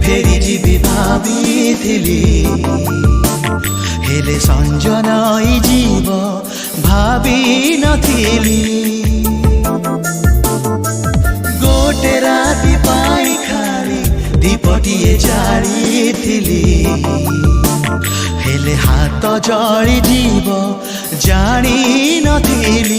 फेरि जीवी भाबिथिली हेले संजनाई जीव भाबी नथिली गोटे राति पाई खाली दीपटिए जाळिथिली हेले हाथ जळि जीव जाणी नथिली।